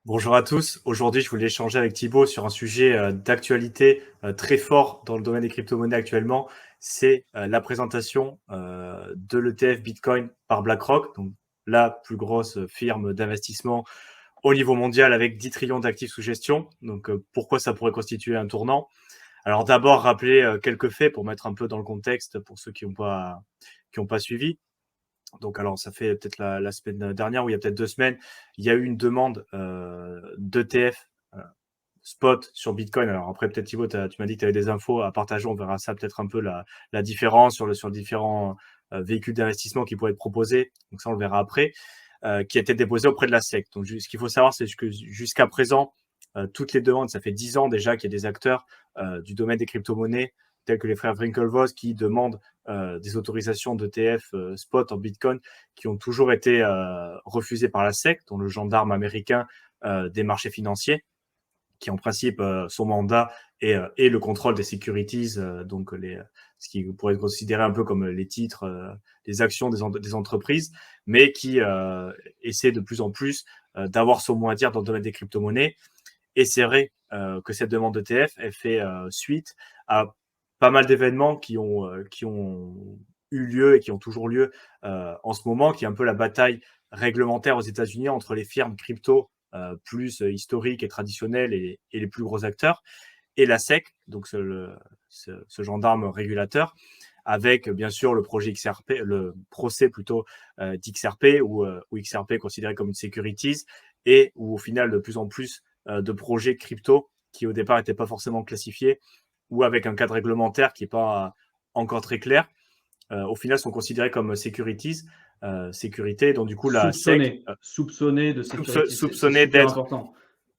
Bonjour à tous. Aujourd'hui, je voulais échanger avec Thibaut sur un sujet d'actualité très fort dans le domaine des crypto-monnaies actuellement. C'est la présentation de l'ETF Bitcoin par BlackRock, donc la plus grosse firme d'investissement au niveau mondial avec 10 trillions d'actifs sous gestion. Donc, pourquoi ça pourrait constituer un tournant? Alors, d'abord, rappeler quelques faits pour mettre un peu dans le contexte pour ceux qui ont pas suivi. Donc, alors, ça fait peut-être la semaine dernière ou il y a peut-être 2 semaines, il y a eu une demande d'ETF spot sur Bitcoin. Alors après, peut-être Thibaut, tu m'as dit que tu avais des infos à partager. On verra ça peut-être un peu la différence sur différents véhicules d'investissement qui pourraient être proposés. Donc ça, on le verra après, qui a été déposé auprès de la SEC. Donc ce qu'il faut savoir, c'est que jusqu'à présent, toutes les demandes, ça fait 10 ans déjà qu'il y a des acteurs du domaine des crypto-monnaies, tels que les frères Winklevoss, qui demandent des autorisations d'ETF spot en Bitcoin, qui ont toujours été refusées par la SEC, dont le gendarme américain des marchés financiers, qui en principe, son mandat est le contrôle des securities, donc ce qui pourrait être considéré un peu comme les titres, les actions des entreprises, mais qui essaie de plus en plus d'avoir son mot à dire dans le domaine des crypto-monnaies. Et c'est vrai que cette demande d'ETF, elle fait suite à pas mal d'événements qui ont eu lieu et qui ont toujours lieu en ce moment, qui est un peu la bataille réglementaire aux États-Unis entre les firmes crypto plus historiques et traditionnelles et les plus gros acteurs, et la SEC, donc ce gendarme régulateur, avec bien sûr le projet XRP, le procès plutôt d'XRP, où XRP est considéré comme une securities, et où au final de plus en plus de projets crypto qui au départ n'étaient pas forcément classifiés, ou avec un cadre réglementaire qui n'est pas encore très clair, au final sont considérés comme securities, sécurité. Donc du coup la SEC Soupçonné de sécurité, c'est soupçonnée super d'être. important.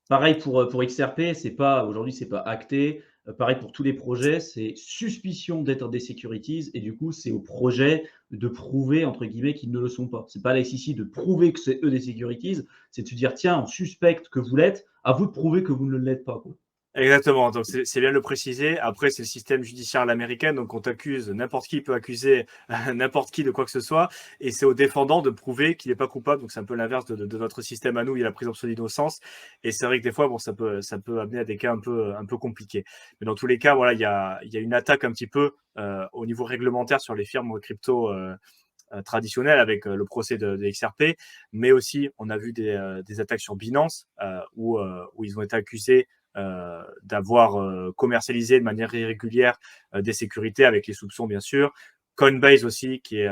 Pareil pour XRP, c'est pas aujourd'hui, c'est pas acté. Pareil pour tous les projets, c'est suspicion d'être des securities et du coup, c'est au projet de prouver entre guillemets qu'ils ne le sont pas. C'est pas la SEC de prouver que c'est eux des securities, c'est de se dire: «Tiens, on suspecte que vous l'êtes, à vous de prouver que vous ne l'êtes pas, quoi». Exactement, donc c'est bien de le préciser. Après, c'est le système judiciaire à l'américaine, donc on t'accuse, n'importe qui peut accuser n'importe qui de quoi que ce soit, et c'est au défendant de prouver qu'il n'est pas coupable. Donc c'est un peu l'inverse de notre système à nous, il y a la présomption d'innocence, et c'est vrai que des fois, bon, ça peut amener à des cas un peu compliqués. Mais dans tous les cas, voilà, il y a une attaque un petit peu au niveau réglementaire sur les firmes crypto traditionnelles avec le procès de XRP, mais aussi on a vu des attaques sur Binance où ils ont été accusés d'avoir commercialisé de manière irrégulière des sécurités, avec les soupçons bien sûr. Coinbase aussi, qui est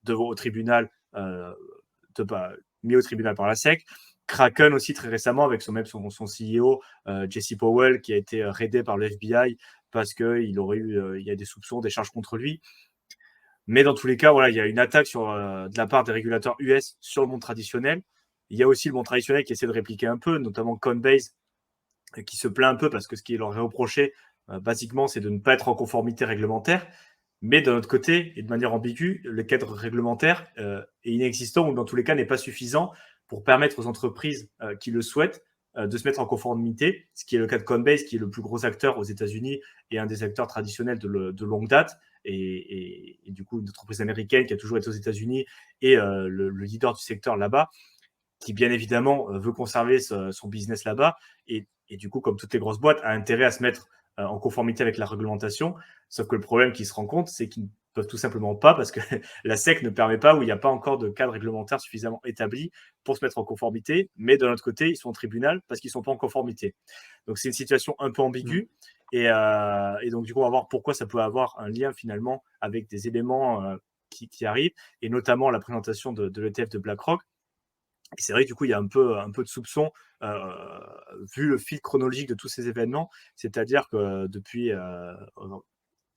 devant au tribunal, mis au tribunal par la SEC. Kraken aussi très récemment avec son CEO Jesse Powell, qui a été raidé par le FBI parce qu'il y a des soupçons, des charges contre lui. Mais dans tous les cas, voilà, il y a une attaque de la part des régulateurs US sur le monde traditionnel. Il y a aussi le monde traditionnel qui essaie de répliquer un peu, notamment Coinbase, qui se plaint un peu parce que ce qui leur est reproché, basiquement, c'est de ne pas être en conformité réglementaire. Mais d'un autre côté, et de manière ambiguë, le cadre réglementaire est inexistant, ou dans tous les cas n'est pas suffisant pour permettre aux entreprises qui le souhaitent de se mettre en conformité, ce qui est le cas de Coinbase, qui est le plus gros acteur aux États-Unis et un des acteurs traditionnels de longue date, et du coup une entreprise américaine qui a toujours été aux États-Unis et le leader du secteur là-bas, qui bien évidemment veut conserver son business là-bas, et du coup, comme toutes les grosses boîtes, a intérêt à se mettre en conformité avec la réglementation. Sauf que le problème qu'ils se rencontrent, c'est qu'ils ne peuvent tout simplement pas, parce que la SEC ne permet pas, ou il n'y a pas encore de cadre réglementaire suffisamment établi pour se mettre en conformité. Mais de l'autre côté, ils sont au tribunal parce qu'ils ne sont pas en conformité. Donc c'est une situation un peu ambiguë. Mmh. Et donc du coup, on va voir pourquoi ça peut avoir un lien finalement avec des éléments qui arrivent, et notamment la présentation de l'ETF de BlackRock. Et c'est vrai que du coup, il y a un peu de soupçon, vu le fil chronologique de tous ces événements. C'est-à-dire que depuis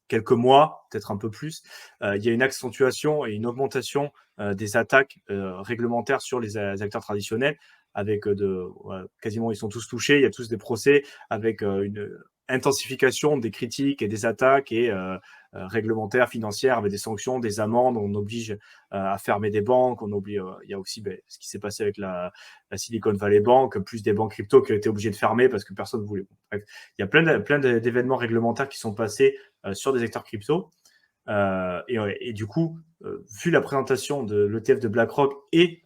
quelques mois, peut-être un peu plus, il y a une accentuation et une augmentation des attaques réglementaires sur les acteurs traditionnels, avec voilà, quasiment ils sont tous touchés, il y a tous des procès, avec une intensification des critiques et des attaques et réglementaires, financières, avec des sanctions, des amendes. On oblige à fermer des banques, il y a aussi ce qui s'est passé avec la Silicon Valley Bank, plus des banques crypto qui ont été obligées de fermer parce que personne ne voulait. Bref, il y a plein d'événements réglementaires qui sont passés sur des acteurs crypto. Et du coup, vu la présentation de l'ETF de BlackRock et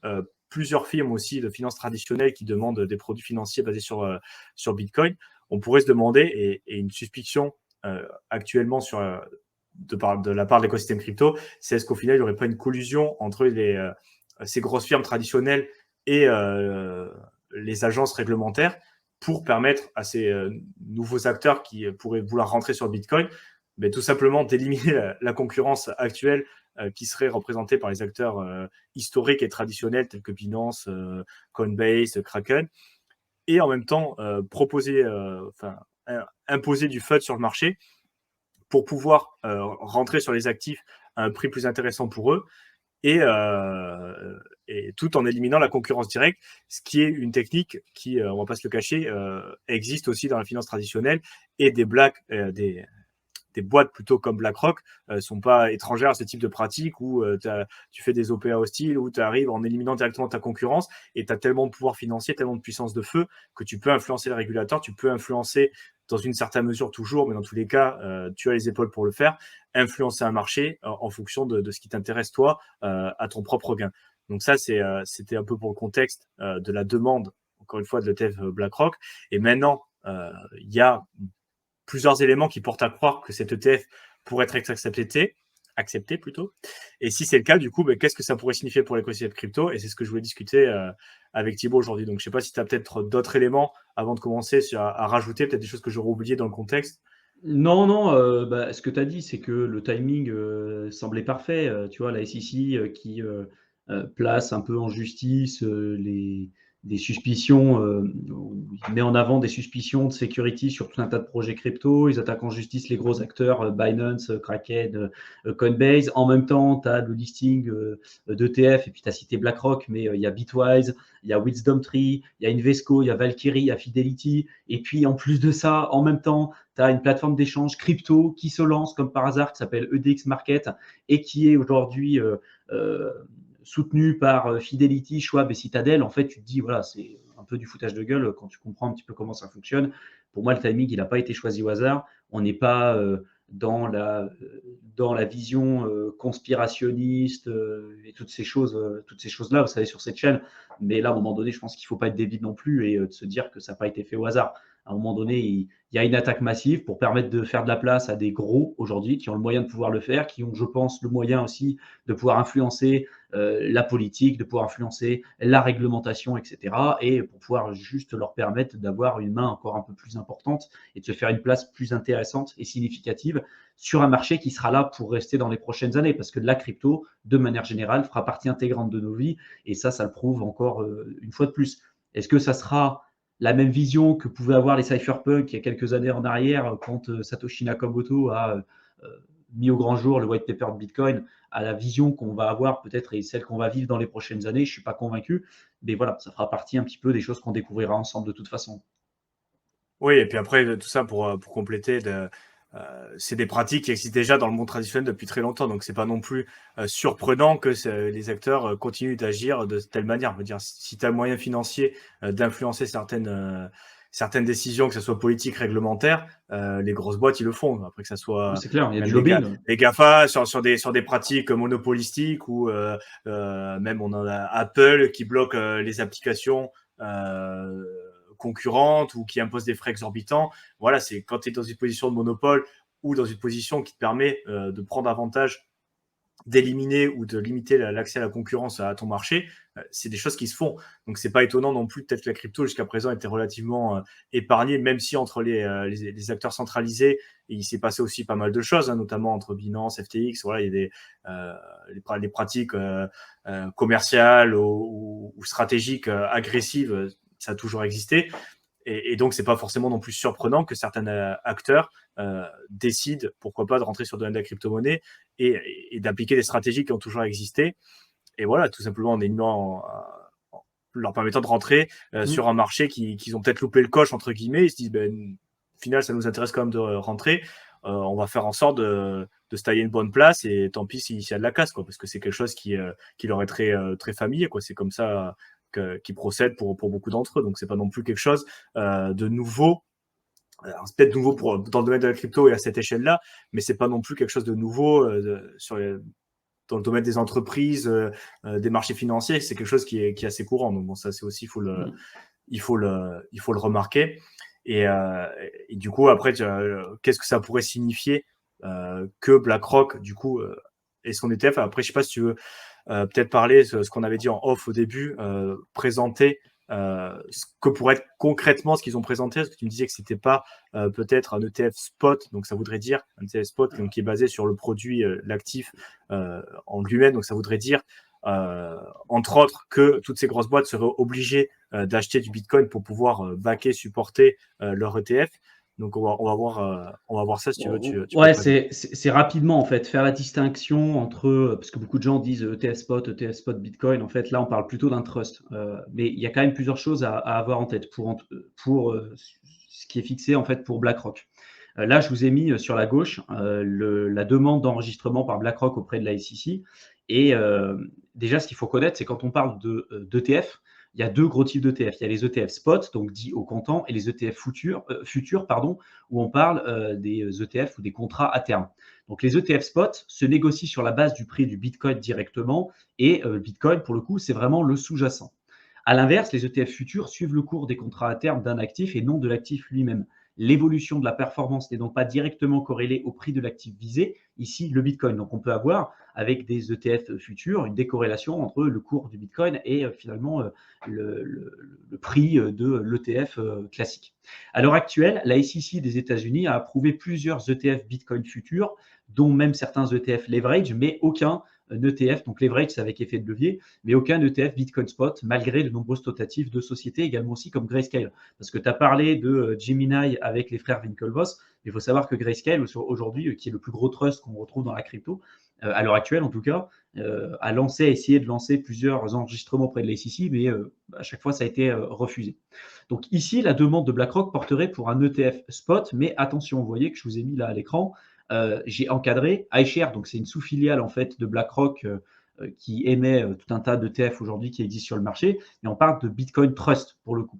plusieurs firmes aussi de finances traditionnelles qui demandent des produits financiers basés sur Bitcoin, on pourrait se demander, et une suspicion actuellement de la part de l'écosystème crypto, c'est est-ce qu'au final, il n'y aurait pas une collusion entre ces grosses firmes traditionnelles et les agences réglementaires pour permettre à ces nouveaux acteurs qui pourraient vouloir rentrer sur Bitcoin, mais tout simplement d'éliminer la concurrence actuelle qui serait représentée par les acteurs historiques et traditionnels tels que Binance, Coinbase, Kraken, et en même temps imposer du FUD sur le marché pour pouvoir rentrer sur les actifs à un prix plus intéressant pour eux, et tout en éliminant la concurrence directe, ce qui est une technique qui, on ne va pas se le cacher, existe aussi dans la finance traditionnelle, et des boîtes plutôt comme BlackRock sont pas étrangères à ce type de pratique où tu fais des OPA hostiles, où tu arrives en éliminant directement ta concurrence, et tu as tellement de pouvoir financier, tellement de puissance de feu que tu peux influencer le régulateur, tu peux influencer dans une certaine mesure toujours, mais dans tous les cas, tu as les épaules pour le faire, influencer un marché en fonction de ce qui t'intéresse toi, à ton propre gain. Donc ça, c'était un peu pour le contexte de la demande, encore une fois, de l'ETF BlackRock. Et maintenant, il y a plusieurs éléments qui portent à croire que cet ETF pourrait être accepté plutôt. Et si c'est le cas, du coup, qu'est-ce que ça pourrait signifier pour l'écosystème crypto? Et c'est ce que je voulais discuter avec Thibaut aujourd'hui. Donc, je ne sais pas si tu as peut-être d'autres éléments avant de commencer à rajouter, peut-être des choses que j'aurais oubliées dans le contexte. Non, non, ce que tu as dit, c'est que le timing semblait parfait. Tu vois, la SEC qui place un peu en justice des suspicions, il met en avant des suspicions de security sur tout un tas de projets crypto. Ils attaquent en justice les gros acteurs, Binance, Kraken, Coinbase. En même temps, tu as le listing d'ETF, et puis tu as cité BlackRock, mais il y a Bitwise, il y a WisdomTree, il y a Invesco, il y a Valkyrie, il y a Fidelity. Et puis, en plus de ça, en même temps, tu as une plateforme d'échange crypto qui se lance comme par hasard, qui s'appelle EDX Market, et qui est aujourd'hui soutenue par Fidelity, Schwab et Citadel. En fait, tu te dis, voilà, c'est un peu du foutage de gueule quand tu comprends un petit peu comment ça fonctionne. Pour moi, le timing, il n'a pas été choisi au hasard. On n'est pas dans la vision conspirationniste et toutes ces choses-là, vous savez, sur cette chaîne. Mais là, à un moment donné, je pense qu'il ne faut pas être débile non plus et de se dire que ça n'a pas été fait au hasard. À un moment donné, il y a une attaque massive pour permettre de faire de la place à des gros aujourd'hui qui ont le moyen de pouvoir le faire, qui ont, je pense, le moyen aussi de pouvoir influencer la politique, de pouvoir influencer la réglementation, etc. Et pour pouvoir juste leur permettre d'avoir une main encore un peu plus importante et de se faire une place plus intéressante et significative sur un marché qui sera là pour rester dans les prochaines années, parce que la crypto, de manière générale, fera partie intégrante de nos vies, et ça le prouve encore une fois de plus. Est-ce que ça sera la même vision que pouvaient avoir les cypherpunks il y a quelques années en arrière, quand Satoshi Nakamoto a mis au grand jour le white paper de Bitcoin, à la vision qu'on va avoir peut-être et celle qu'on va vivre dans les prochaines années? Je ne suis pas convaincu, mais voilà, ça fera partie un petit peu des choses qu'on découvrira ensemble de toute façon. Oui, et puis après, tout ça pour compléter, c'est des pratiques qui existent déjà dans le monde traditionnel depuis très longtemps, donc c'est pas non plus surprenant que les acteurs continuent d'agir de telle manière. Je veux dire, si tu as le moyen financier d'influencer certaines décisions, que ce soit politiques, réglementaires, les grosses boîtes, ils le font. Après que ça Oui, soit c'est clair, il y a du même lobbying. les GAFA sur des pratiques monopolistiques, ou même on en a Apple qui bloque les applications concurrentes ou qui imposent des frais exorbitants. Voilà, c'est quand tu es dans une position de monopole ou dans une position qui te permet de prendre avantage, d'éliminer ou de limiter l'accès à la concurrence à ton marché, c'est des choses qui se font. Donc c'est pas étonnant non plus, peut-être que la crypto jusqu'à présent était relativement épargnée, même si entre les acteurs centralisés, il s'est passé aussi pas mal de choses, hein, notamment entre Binance, FTX. Voilà, il y a les pratiques commerciales ou stratégiques agressives, ça a toujours existé. Et donc, c'est pas forcément non plus surprenant que certains acteurs décident, pourquoi pas, de rentrer sur le domaine de la crypto-monnaie et d'appliquer des stratégies qui ont toujours existé. Et voilà, tout simplement en leur permettant de rentrer sur un marché qu'ils ont peut-être loupé le coche, entre guillemets. Ils se disent, au final, ça nous intéresse quand même de rentrer. On va faire en sorte de se tailler une bonne place, et tant pis s'il y a de la casse, quoi, parce que c'est quelque chose qui leur est très familier, quoi. C'est comme ça qui procède pour beaucoup d'entre eux. Donc, c'est pas non plus quelque chose de nouveau. Alors, c'est peut-être nouveau dans le domaine de la crypto et à cette échelle-là, mais c'est pas non plus quelque chose de nouveau dans le domaine des entreprises, des marchés financiers, c'est quelque chose qui est assez courant. Donc bon, ça c'est aussi il faut le remarquer. Et du coup, après, qu'est-ce que ça pourrait signifier que BlackRock, du coup, et son ETF. Après, je sais pas si tu veux peut-être parler ce qu'on avait dit en off au début, présenter ce que pourrait être concrètement ce qu'ils ont présenté, parce que tu me disais que c'était pas peut-être un ETF spot, donc ça voudrait dire un ETF spot donc, qui est basé sur le produit, l'actif en lui-même, donc ça voudrait dire entre autres que toutes ces grosses boîtes seraient obligées d'acheter du Bitcoin pour pouvoir backer, supporter leur ETF. Donc on va voir ça si tu veux. Tu peux Ouais, te c'est rapidement en fait faire la distinction entre, parce que beaucoup de gens disent ETF spot Bitcoin. En fait, là, on parle plutôt d'un trust. Mais il y a quand même plusieurs choses à avoir en tête pour ce qui est fixé en fait pour BlackRock. Là, je vous ai mis sur la gauche la demande d'enregistrement par BlackRock auprès de la SEC. Et déjà, ce qu'il faut connaître, c'est quand on parle d'ETF, il y a deux gros types d'ETF. Il y a les ETF spot, donc dits au comptant, et les ETF futurs, pardon, où on parle des ETF ou des contrats à terme. Donc les ETF spot se négocient sur la base du prix du Bitcoin directement, et le Bitcoin, pour le coup, c'est vraiment le sous-jacent. À l'inverse, les ETF futurs suivent le cours des contrats à terme d'un actif et non de l'actif lui-même. L'évolution de la performance n'est donc pas directement corrélée au prix de l'actif visé, ici le Bitcoin. Donc on peut avoir avec des ETF futurs une décorrélation entre le cours du Bitcoin et finalement le prix de l'ETF classique. À l'heure actuelle, la SEC des États-Unis a approuvé plusieurs ETF Bitcoin futurs, dont même certains ETF leverage, mais aucun ETF, donc leverage c'est avec effet de levier, mais aucun ETF Bitcoin Spot, malgré de nombreuses tentatives de sociétés, également aussi comme Grayscale. Parce que tu as parlé de Gemini avec les frères Winklevoss, mais il faut savoir que Grayscale, aujourd'hui, qui est le plus gros trust qu'on retrouve dans la crypto, à l'heure actuelle en tout cas, a essayé de lancer plusieurs enregistrements auprès de la SEC, mais à chaque fois ça a été refusé. Donc ici, la demande de BlackRock porterait pour un ETF spot, mais attention, vous voyez que je vous ai mis là à l'écran, j'ai encadré iShares, donc c'est une sous-filiale en fait de BlackRock qui émet tout un tas d'ETF aujourd'hui qui existent sur le marché, et on parle de Bitcoin Trust pour le coup.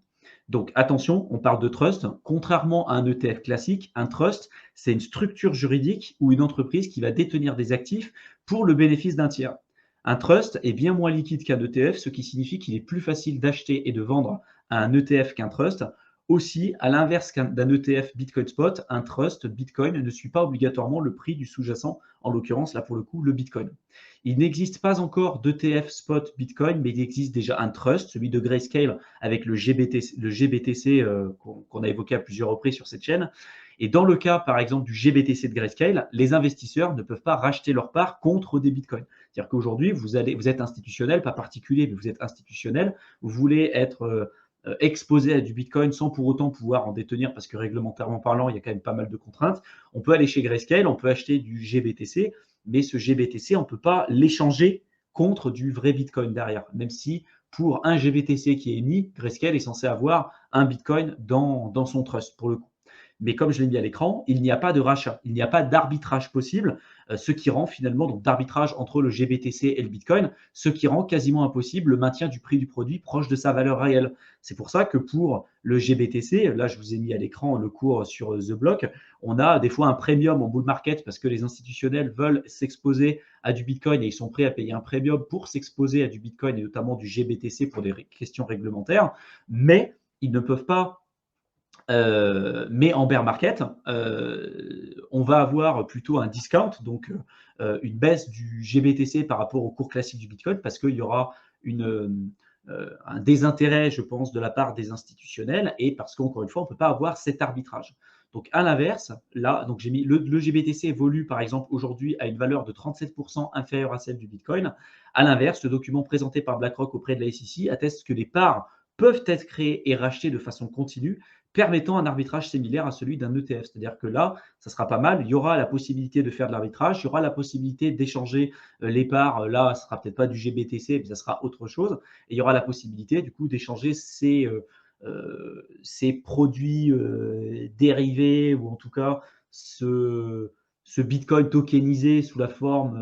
Donc attention, on parle de trust. Contrairement à un ETF classique, un trust, c'est une structure juridique ou une entreprise qui va détenir des actifs pour le bénéfice d'un tiers. Un trust est bien moins liquide qu'un ETF, ce qui signifie qu'il est plus facile d'acheter et de vendre un ETF qu'un trust. Aussi, à l'inverse d'un ETF Bitcoin Spot, un trust Bitcoin ne suit pas obligatoirement le prix du sous-jacent, en l'occurrence là pour le coup le Bitcoin. Il n'existe pas encore d'ETF Spot Bitcoin, mais il existe déjà un trust, celui de Grayscale avec le GBTC qu'on a évoqué à plusieurs reprises sur cette chaîne. Et dans le cas, par exemple, du GBTC de Grayscale, les investisseurs ne peuvent pas racheter leur part contre des bitcoins. C'est-à-dire qu'aujourd'hui, vous êtes institutionnel, pas particulier, mais vous êtes institutionnel, vous voulez être exposé à du Bitcoin sans pour autant pouvoir en détenir, parce que réglementairement parlant, il y a quand même pas mal de contraintes. On peut aller chez Grayscale, on peut acheter du GBTC, mais ce GBTC, on ne peut pas l'échanger contre du vrai Bitcoin derrière, même si pour un GBTC qui est émis, Grayscale est censé avoir un Bitcoin dans son trust, pour le coup. Mais comme je l'ai mis à l'écran, il n'y a pas de rachat, il n'y a pas d'arbitrage possible, ce qui rend finalement, donc d'arbitrage entre le GBTC et le Bitcoin, ce qui rend quasiment impossible le maintien du prix du produit proche de sa valeur réelle. C'est pour ça que pour le GBTC, là je vous ai mis à l'écran le cours sur The Block, on a des fois un premium en bull market parce que les institutionnels veulent s'exposer à du Bitcoin et ils sont prêts à payer un premium pour s'exposer à du Bitcoin et notamment du GBTC pour des questions réglementaires, mais ils ne peuvent pas mais en bear market, on va avoir plutôt un discount, donc une baisse du GBTC par rapport au cours classique du Bitcoin, parce qu'il y aura un désintérêt, je pense, de la part des institutionnels, et parce qu'encore une fois, on ne peut pas avoir cet arbitrage. Donc à l'inverse, là, donc j'ai mis le GBTC évolue par exemple aujourd'hui à une valeur de 37% inférieure à celle du Bitcoin. À l'inverse, le document présenté par BlackRock auprès de la SEC atteste que les parts peuvent être créées et rachetées de façon continue, permettant un arbitrage similaire à celui d'un ETF. C'est-à-dire que là, ça sera pas mal. Il y aura la possibilité de faire de l'arbitrage, il y aura la possibilité d'échanger les parts. Là, ce sera peut-être pas du GBTC, mais ça sera autre chose. Et il y aura la possibilité, du coup, d'échanger ces produits dérivés, ou en tout cas ce Bitcoin tokenisé sous la forme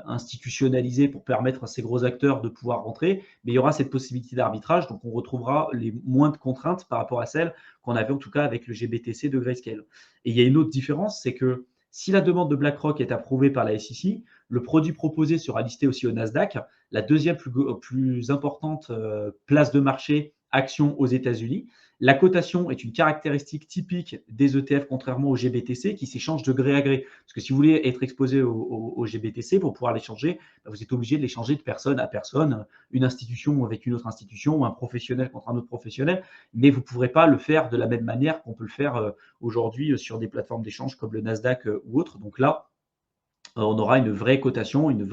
institutionnalisée pour permettre à ces gros acteurs de pouvoir rentrer. Mais il y aura cette possibilité d'arbitrage, donc on retrouvera les moins de contraintes par rapport à celles qu'on avait en tout cas avec le GBTC de Grayscale. Et il y a une autre différence, c'est que Si la demande de BlackRock est approuvée par la SEC, le produit proposé sera listé aussi au Nasdaq, la deuxième plus importante place de marché action aux États-Unis. La cotation est une caractéristique typique des ETF, contrairement au GBTC, qui s'échangent de gré à gré. Parce que si vous voulez être exposé au GBTC, pour pouvoir l'échanger, vous êtes obligé de l'échanger de personne à personne, une institution avec une autre institution, ou un professionnel contre un autre professionnel, mais vous ne pourrez pas le faire de la même manière qu'on peut le faire aujourd'hui sur des plateformes d'échange comme le Nasdaq ou autre. Donc là, on aura une vraie cotation, un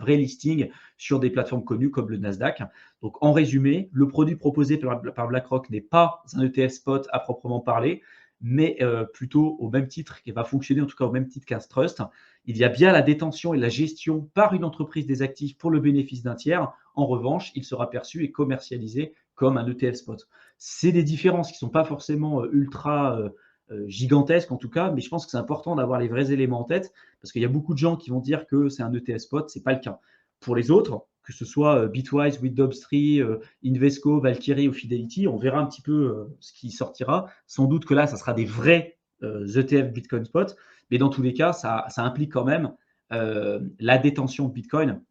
vrai listing sur des plateformes connues comme le Nasdaq. Donc, en résumé, le produit proposé par BlackRock n'est pas un ETF spot à proprement parler, mais plutôt au même titre, qui va fonctionner en tout cas au même titre qu'un trust. Il y a bien la détention et la gestion par une entreprise des actifs pour le bénéfice d'un tiers. En revanche, il sera perçu et commercialisé comme un ETF spot. C'est des différences qui ne sont pas forcément ultra gigantesques en tout cas, mais je pense que c'est important d'avoir les vrais éléments en tête parce qu'il y a beaucoup de gens qui vont dire que c'est un ETF spot, ce n'est pas le cas. Pour les autres, que ce soit Bitwise, Withdobstree, Invesco, Valkyrie ou Fidelity, on verra un petit peu ce qui sortira. Sans doute que là, ça sera des vrais ETF Bitcoin spot, mais dans tous les cas, ça implique quand même la détention de Bitcoin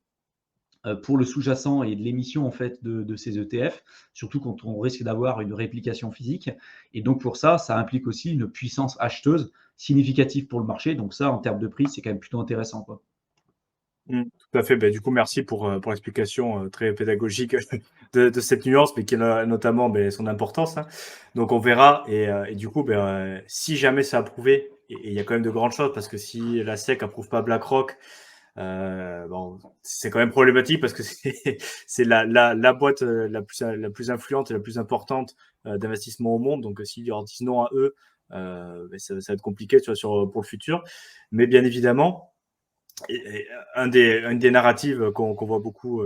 pour le sous-jacent et de l'émission en fait de ces ETF, surtout quand on risque d'avoir une réplication physique. Et donc pour ça, ça implique aussi une puissance acheteuse significative pour le marché. Donc ça, en termes de prix, c'est quand même plutôt intéressant, quoi. Tout à fait. Du coup, merci pour l'explication très pédagogique de cette nuance, mais qui a notamment son importance, hein. Donc, on verra. Et du coup, si jamais c'est approuvé, et il y a quand même de grandes chances, parce que si la SEC approuve pas BlackRock, c'est quand même problématique parce que c'est la boîte la plus influente et la plus importante d'investissement au monde. Donc, s'ils leur disent non à eux, ça va être compliqué, tu vois, pour le futur. Mais bien évidemment, une des narratives qu'on voit beaucoup,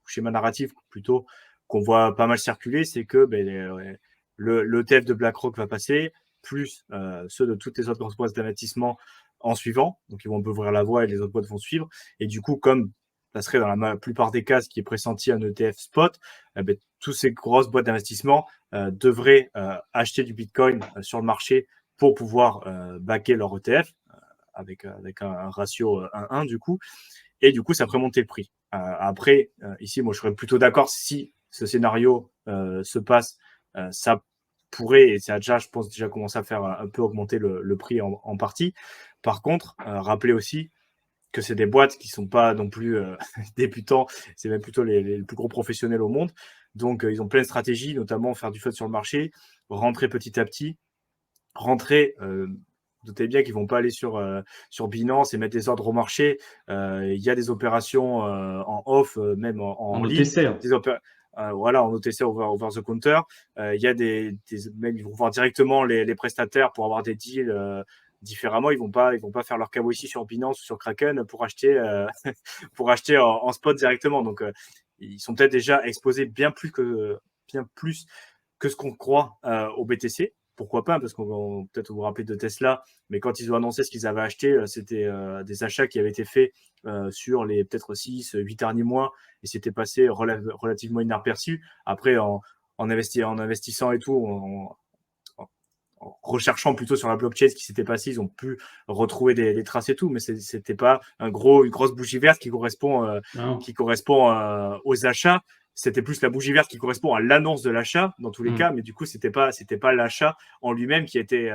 schéma narratif plutôt, qu'on voit pas mal circuler, c'est que l'ETF de BlackRock va passer, plus ceux de toutes les autres grosses boîtes d'investissement en suivant. Donc, ils vont ouvrir la voie et les autres boîtes vont suivre. Et du coup, comme ça serait dans la plupart des cas ce qui est pressenti un ETF spot, toutes ces grosses boîtes d'investissement devraient acheter du Bitcoin sur le marché pour pouvoir backer leur ETF avec un ratio 1-1 du coup. Et du coup, ça ferait monter le prix. Après, ici, moi, je serais plutôt d'accord si ce scénario se passe, ça pourrait, et ça a déjà, je pense, déjà commencé à faire un peu augmenter le prix en partie. Par contre, rappelez aussi que c'est des boîtes qui ne sont pas non plus débutants, c'est même plutôt les plus gros professionnels au monde. Donc, ils ont plein de stratégies, notamment faire du fun sur le marché, rentrer petit à petit, rentrer doutez bien qu'ils vont pas aller sur Binance et mettre des ordres au marché. Il y a des opérations en off, même en ligne. OTC, hein. Voilà, en OTC, over the counter. Il y a même ils vont voir directement les prestataires pour avoir des deals différemment. Ils vont pas faire leur KYC sur Binance ou sur Kraken pour acheter, pour acheter en spot directement. Donc, ils sont peut-être déjà exposés bien plus que ce qu'on croit au BTC. Pourquoi pas, parce qu'on peut-être vous rappeler de Tesla, mais quand ils ont annoncé ce qu'ils avaient acheté, c'était des achats qui avaient été faits sur les peut-être 6-8 derniers mois, et c'était passé relativement inaperçu. Après, en investissant et tout, en recherchant plutôt sur la blockchain ce qui s'était passé, ils ont pu retrouver des traces et tout, mais c'était pas une grosse bougie verte qui correspond aux achats. C'était plus la bougie verte qui correspond à l'annonce de l'achat dans tous les cas, mais du coup c'était pas l'achat en lui-même qui était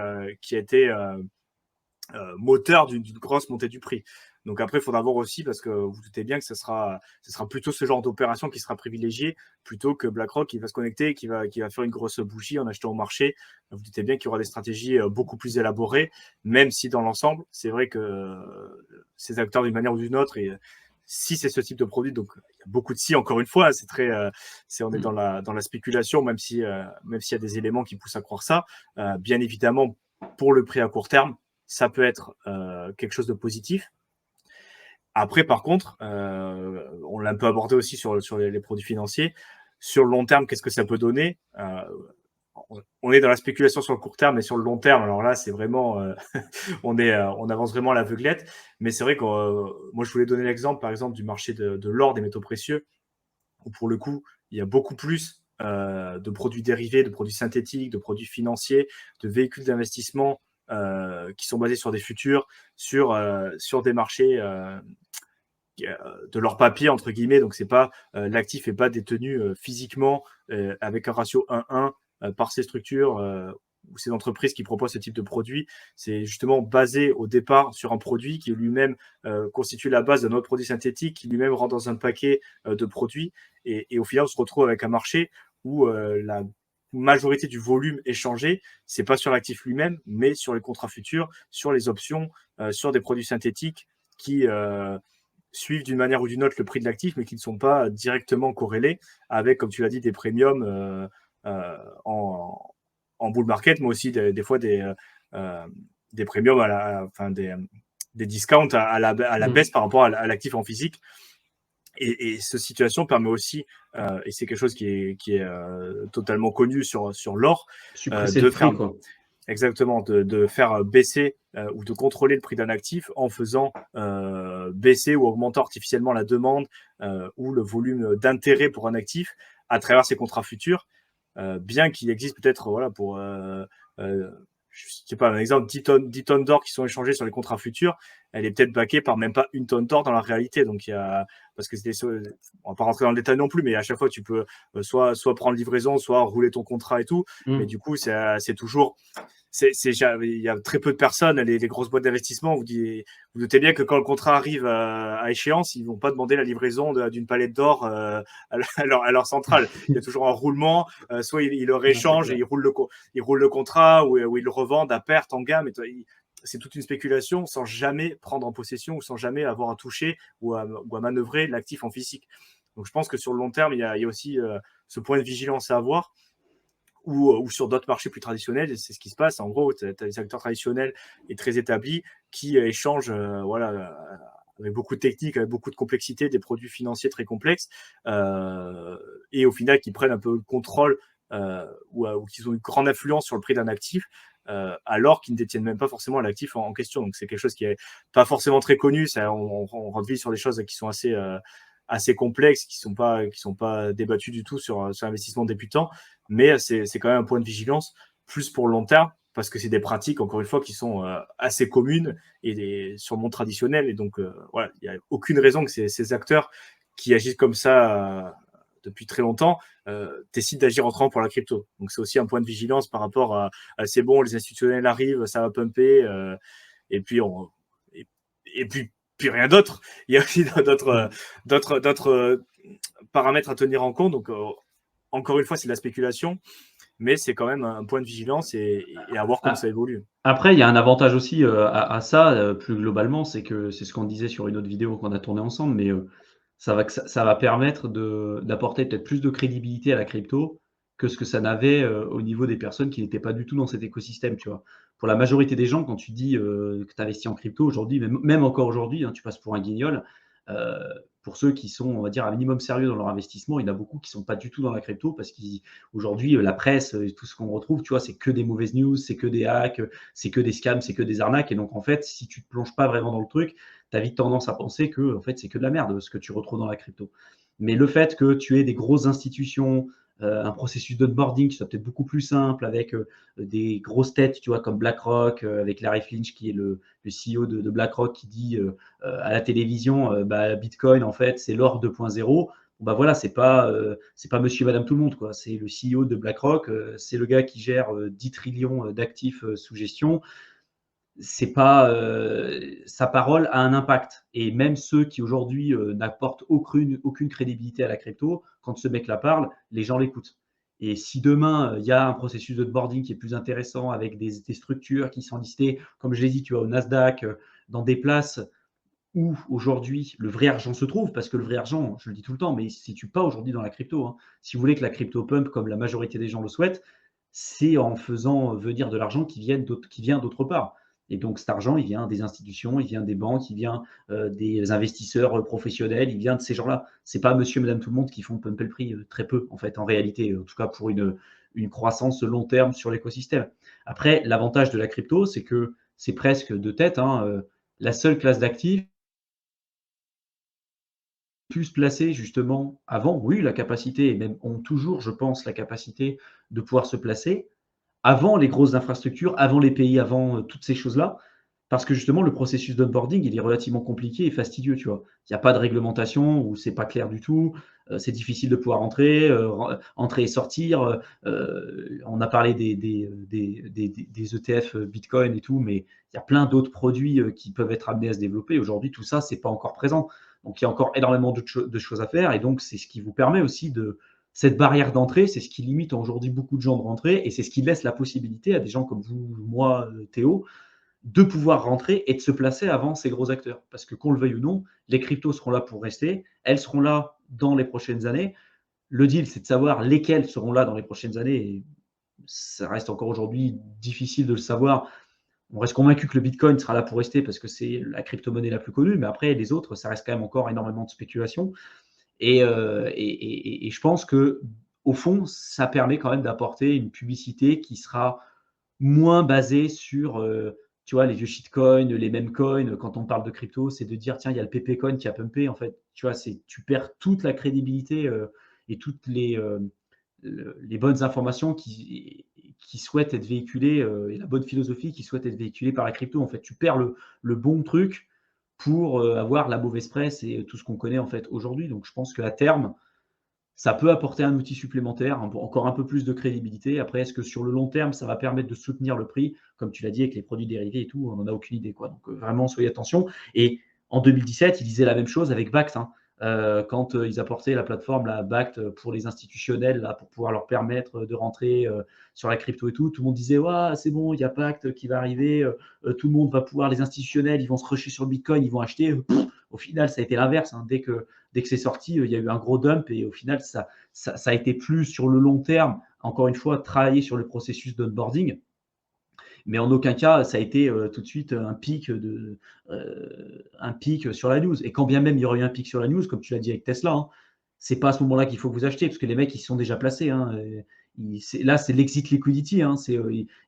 moteur d'une grosse montée du prix. Donc après, il faudra voir aussi, parce que vous doutez bien que ce sera plutôt ce genre d'opération qui sera privilégié, plutôt que BlackRock qui va se connecter, qui va faire une grosse bougie en achetant au marché. Vous doutez bien qu'il y aura des stratégies beaucoup plus élaborées, même si dans l'ensemble, c'est vrai que ces acteurs d'une manière ou d'une autre, et si c'est ce type de produit, donc il y a beaucoup de si, encore une fois, c'est très, on est dans la spéculation, même s'il y a des éléments qui poussent à croire ça. Bien évidemment, pour le prix à court terme, ça peut être quelque chose de positif. Après, par contre, on l'a un peu abordé aussi sur les produits financiers. Sur le long terme, qu'est-ce que ça peut donner? On est dans la spéculation sur le court terme, mais sur le long terme, alors là, c'est vraiment, on avance vraiment à l'aveuglette. Mais c'est vrai que moi, je voulais donner l'exemple, par exemple, du marché de l'or, des métaux précieux, où pour le coup, il y a beaucoup plus de produits dérivés, de produits synthétiques, de produits financiers, de véhicules d'investissement qui sont basés sur des futurs, sur des marchés de leur papier, entre guillemets. Donc, c'est pas l'actif n'est pas détenu physiquement avec un ratio 1-1 par ces structures ou ces entreprises qui proposent ce type de produit. C'est justement basé au départ sur un produit qui lui-même constitue la base d'un autre produit synthétique qui lui-même rentre dans un paquet de produits. Et au final, on se retrouve avec un marché où la majorité du volume échangé, c'est pas sur l'actif lui-même, mais sur les contrats futurs, sur les options, sur des produits synthétiques qui suivent d'une manière ou d'une autre le prix de l'actif, mais qui ne sont pas directement corrélés avec, comme tu l'as dit, des premiums en bull market, mais aussi des fois des premiums enfin des discounts à la baisse par rapport à l'actif en physique. Et cette situation permet aussi, et c'est quelque chose qui est totalement connu sur l'or, Suppresser de le prix, faire quoi. exactement de faire baisser ou de contrôler le prix d'un actif en faisant baisser ou augmenter artificiellement la demande ou le volume d'intérêt pour un actif à travers ces contrats futurs, bien qu'il existe peut-être voilà pour je sais pas un exemple 10 tonnes d'or qui sont échangées sur les contrats futurs, elle est peut-être baquée par même pas une tonne d'or dans la réalité. Donc il y a parce que on va pas rentrer dans le détail non plus, mais à chaque fois tu peux soit prendre livraison, soit rouler ton contrat et tout, mais du coup c'est toujours il y a très peu de personnes, les grosses boîtes d'investissement, vous doutez bien que quand le contrat arrive à échéance, ils vont pas demander la livraison d'une palette d'or à leur centrale. Il y a toujours un roulement, soit ils le rééchangent et ils roulent le contrat ou ils le revendent à perte en gamme. C'est toute une spéculation sans jamais prendre en possession ou sans jamais avoir à toucher ou à manœuvrer l'actif en physique. Donc je pense que sur le long terme, il y a aussi ce point de vigilance à avoir. Ou sur d'autres marchés plus traditionnels, et c'est ce qui se passe. En gros, tu as des acteurs traditionnels et très établis qui échangent avec beaucoup de techniques, avec beaucoup de complexité, des produits financiers très complexes, et au final, qui prennent un peu le contrôle ou qui ont une grande influence sur le prix d'un actif, alors qu'ils ne détiennent même pas forcément l'actif en question. Donc, c'est quelque chose qui n'est pas forcément très connu. On rentre vite sur des choses qui sont assez complexes, qui sont pas débattues du tout sur l'investissement débutant, mais c'est quand même un point de vigilance plus pour le long terme parce que c'est des pratiques encore une fois qui sont assez communes sur le monde traditionnel et donc voilà, il n'y a aucune raison que ces acteurs qui agissent comme ça depuis très longtemps décident d'agir autrement pour la crypto. Donc c'est aussi un point de vigilance par rapport à c'est bon, les institutionnels arrivent, ça va pumper et puis et puis rien d'autre. Il y a aussi d'autres paramètres à tenir en compte. Donc, encore une fois, c'est de la spéculation, mais c'est quand même un point de vigilance et à voir comment ça Ah, évolue. après, il y a un avantage aussi, à ça, plus globalement, c'est que c'est ce qu'on disait sur une autre vidéo qu'on a tournée ensemble, mais ça va permettre d'apporter peut-être plus de crédibilité à la crypto que ce que ça n'avait, au niveau des personnes qui n'étaient pas du tout dans cet écosystème, tu vois? Pour la majorité des gens, quand tu dis, que tu investis en crypto aujourd'hui, même encore aujourd'hui, hein, tu passes pour un guignol. Heu, pour ceux qui sont, on va dire, un minimum sérieux dans leur investissement, il y en a beaucoup qui sont pas du tout dans la crypto parce qu'aujourd'hui, la presse, tout ce qu'on retrouve, tu vois, c'est que des mauvaises news, c'est que des hacks, c'est que des scams, c'est que des arnaques et donc en fait, si tu te plonges pas vraiment dans le truc, tu as vite tendance à penser que en fait, c'est que de la merde, ce que tu retrouves dans la crypto. Mais le fait que tu aies des grosses institutions, un processus d'onboarding qui soit peut-être beaucoup plus simple avec, des grosses têtes, tu vois, comme BlackRock, avec Larry Flinch qui est le CEO de BlackRock qui dit, à la télévision, bah, Bitcoin en fait, c'est l'or 2.0. Bah, voilà, c'est pas monsieur et madame tout le monde, quoi. C'est le CEO de BlackRock, c'est le gars qui gère, 10 trillions d'actifs, sous gestion. C'est pas, sa parole a un impact et même ceux qui aujourd'hui, n'apportent aucune crédibilité à la crypto, quand ce mec-là parle, les gens l'écoutent et si demain, il y a un processus d'onboarding qui est plus intéressant avec des structures qui sont listées, comme je l'ai dit, tu vois, au Nasdaq, dans des places où aujourd'hui le vrai argent se trouve, parce que le vrai argent, je le dis tout le temps, mais il ne se situe pas aujourd'hui dans la crypto, hein. Si vous voulez que la crypto pump comme la majorité des gens le souhaitent, c'est en faisant venir de l'argent qui vient d'autre part. Et donc cet argent, il vient des institutions, il vient des banques, il vient des investisseurs professionnels, il vient de ces gens-là. C'est pas monsieur, madame, tout le monde qui font pumper le prix, très peu en fait, en réalité, en tout cas pour une croissance long terme sur l'écosystème. Après, l'avantage de la crypto, c'est que c'est presque de tête, hein, la seule classe d'actifs pu se placer justement avant, oui, la capacité et même ont toujours, je pense, la capacité de pouvoir se placer avant les grosses infrastructures, avant les pays, avant toutes ces choses-là. Parce que justement, le processus d'onboarding, il est relativement compliqué et fastidieux, tu vois. Il n'y a pas de réglementation ou c'est pas clair du tout. C'est difficile de pouvoir entrer, entrer et sortir. On a parlé des ETF Bitcoin et tout, mais il y a plein d'autres produits qui peuvent être amenés à se développer. Aujourd'hui, tout ça, c'est pas encore présent. Donc, il y a encore énormément de choses à faire. Et donc, c'est ce qui vous permet aussi de cette barrière d'entrée, c'est ce qui limite aujourd'hui beaucoup de gens de rentrer et c'est ce qui laisse la possibilité à des gens comme vous, moi, Théo, de pouvoir rentrer et de se placer avant ces gros acteurs. Parce que qu'on le veuille ou non, les cryptos seront là pour rester, elles seront là dans les prochaines années. Le deal, c'est de savoir lesquelles seront là dans les prochaines années. Et ça reste encore aujourd'hui difficile de le savoir. On reste convaincu que le Bitcoin sera là pour rester parce que c'est la crypto-monnaie la plus connue, mais après, les autres, ça reste quand même encore énormément de spéculation. Et je pense que au fond, ça permet quand même d'apporter une publicité qui sera moins basée sur, tu vois, les vieux shitcoins, les meme coins. Quand on parle de crypto, c'est de dire, tiens, il y a le PP coin qui a pumpé. En fait, tu vois, tu perds toute la crédibilité et toutes les bonnes informations qui souhaitent être véhiculées et la bonne philosophie qui souhaite être véhiculée par la crypto. En fait, tu perds le bon truc pour avoir la mauvaise presse et tout ce qu'on connaît en fait aujourd'hui. Donc, je pense qu'à terme, ça peut apporter un outil supplémentaire, encore un peu plus de crédibilité. Après, est-ce que sur le long terme, ça va permettre de soutenir le prix? Comme tu l'as dit, avec les produits dérivés et tout, on n'en a aucune idée, quoi. Donc, vraiment, soyez attention. Et en 2017, ils disaient la même chose avec Bact, hein. Quand ils apportaient la plateforme, la Bact, pour les institutionnels, là, pour pouvoir leur permettre de rentrer sur la crypto et tout le monde disait, ouais, c'est bon, il y a Bact qui va arriver, tout le monde va pouvoir, les institutionnels, ils vont se rusher sur le Bitcoin, ils vont acheter. Au final, ça a été l'inverse, hein. Dès que c'est sorti, il y a eu un gros dump et au final, ça a été plus sur le long terme, encore une fois, travailler sur le processus d'onboarding. Mais en aucun cas, ça a été tout de suite un pic sur la news. Et quand bien même il y aurait eu un pic sur la news, comme tu l'as dit avec Tesla, hein, c'est pas à ce moment-là qu'il faut que vous achetez, parce que les mecs, ils sont déjà placés, hein. Là, c'est l'exit liquidity, hein.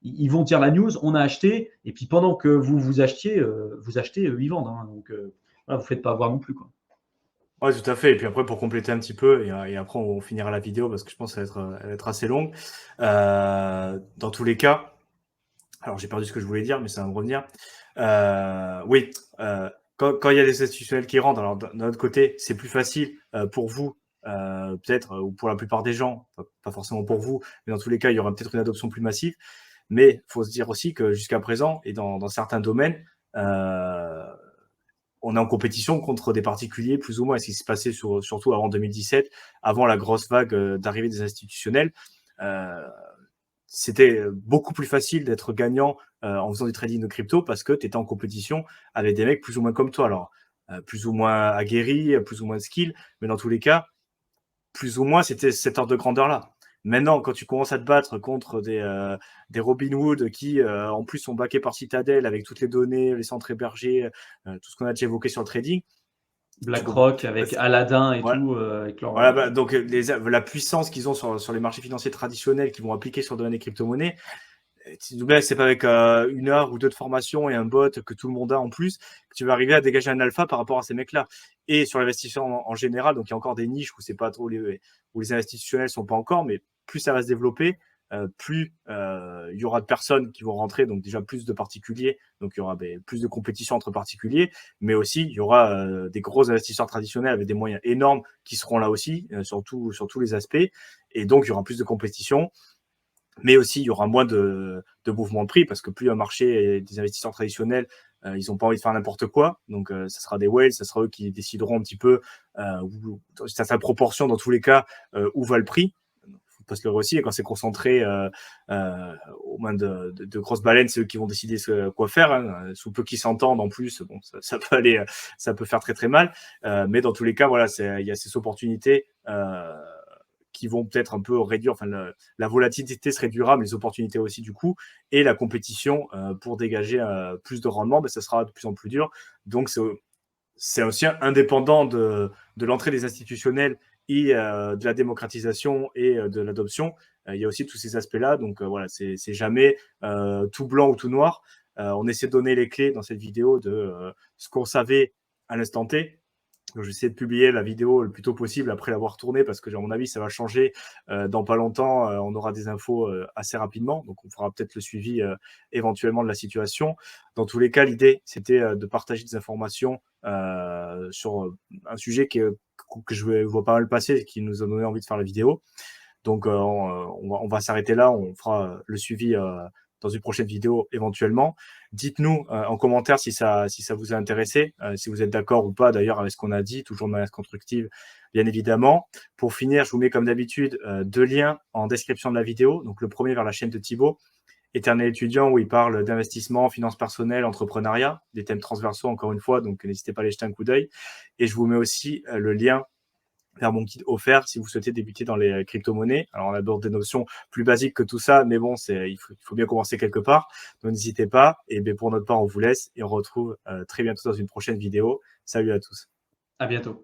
Ils vont dire la news, on a acheté, et puis pendant que vous achetez, ils vendent, hein. Donc, voilà, vous ne faites pas avoir non plus, quoi. Ouais, tout à fait. Et puis après, pour compléter un petit peu, et après, on finira la vidéo parce que je pense qu'elle va être assez longue. Dans tous les cas, alors j'ai perdu ce que je voulais dire, mais ça va me revenir. Oui, quand il y a des institutionnels qui rentrent, alors d'un autre côté, c'est plus facile pour vous, peut-être, ou pour la plupart des gens, pas forcément pour vous, mais dans tous les cas, il y aura peut-être une adoption plus massive. Mais il faut se dire aussi que jusqu'à présent, et dans certains domaines, on est en compétition contre des particuliers, plus ou moins. Ce qui s'est passé surtout avant 2017, avant la grosse vague d'arrivée des institutionnels. C'était beaucoup plus facile d'être gagnant en faisant du trading de crypto parce que tu étais en compétition avec des mecs plus ou moins comme toi. Alors, plus ou moins aguerris, plus ou moins de skill, mais dans tous les cas, plus ou moins, c'était cet ordre de grandeur-là. Maintenant, quand tu commences à te battre contre des Robinhood qui, en plus, sont backés par Citadel avec toutes les données, les centres hébergés, tout ce qu'on a déjà évoqué sur le trading. BlackRock avec Aladdin et Voilà, tout, avec leur. voilà donc la puissance qu'ils ont sur les marchés financiers traditionnels qu'ils vont appliquer sur le domaine des crypto-monnaies, c'est pas avec 1 heure ou 2 de formation et un bot que tout le monde a en plus que tu vas arriver à dégager un alpha par rapport à ces mecs-là. Et sur l'investissement en général, donc il y a encore des niches où c'est pas trop où les institutionnels sont pas encore, mais plus ça va se développer, plus il y aura de personnes qui vont rentrer, donc déjà plus de particuliers, donc il y aura plus de compétition entre particuliers, mais aussi il y aura des gros investisseurs traditionnels avec des moyens énormes qui seront là aussi, sur tous les aspects, et donc il y aura plus de compétition. Mais aussi, il y aura moins de mouvements de prix parce que plus un marché et des investisseurs traditionnels, ils n'ont pas envie de faire n'importe quoi. Donc, ça sera des whales, ça sera eux qui décideront un petit peu, dans certaines proportions, dans tous les cas, où va le prix. Il faut pas se leurrer aussi. Et quand c'est concentré aux mains de grosses baleines, c'est eux qui vont décider quoi faire. Hein. Sous peu qu'ils s'entendent, en plus, bon, ça peut aller, ça peut faire très très mal. Mais dans tous les cas, voilà, il y a ces opportunités. Qui vont peut-être un peu réduire, enfin la volatilité se réduira, mais les opportunités aussi du coup, et la compétition pour dégager plus de rendement, ça sera de plus en plus dur. Donc c'est aussi indépendant de l'entrée des institutionnels et de la démocratisation et de l'adoption. Il y a aussi tous ces aspects-là, donc voilà, c'est jamais tout blanc ou tout noir. On essaie de donner les clés dans cette vidéo de ce qu'on savait à l'instant T. Donc, je vais essayer de publier la vidéo le plus tôt possible après l'avoir tournée parce que, à mon avis, ça va changer. Dans pas longtemps, on aura des infos assez rapidement. Donc, on fera peut-être le suivi éventuellement de la situation. Dans tous les cas, l'idée, c'était de partager des informations sur un sujet que je vois pas mal passer et qui nous a donné envie de faire la vidéo. Donc, on va s'arrêter là. On fera le suivi dans une prochaine vidéo éventuellement. Dites-nous en commentaire si ça vous a intéressé, si vous êtes d'accord ou pas d'ailleurs avec ce qu'on a dit, toujours de manière constructive, bien évidemment. Pour finir, je vous mets comme d'habitude 2 liens en description de la vidéo. Donc, le premier vers la chaîne de Thibaut, Éternel étudiant, où il parle d'investissement, finances personnelles, entrepreneuriat, des thèmes transversaux encore une fois, donc n'hésitez pas à aller jeter un coup d'œil. Et je vous mets aussi le lien vers mon kit offert si vous souhaitez débuter dans les crypto-monnaies. Alors, on aborde des notions plus basiques que tout ça, mais bon, il faut bien commencer quelque part. Donc, n'hésitez pas. Et bien, pour notre part, on vous laisse et on retrouve très bientôt dans une prochaine vidéo. Salut à tous. À bientôt.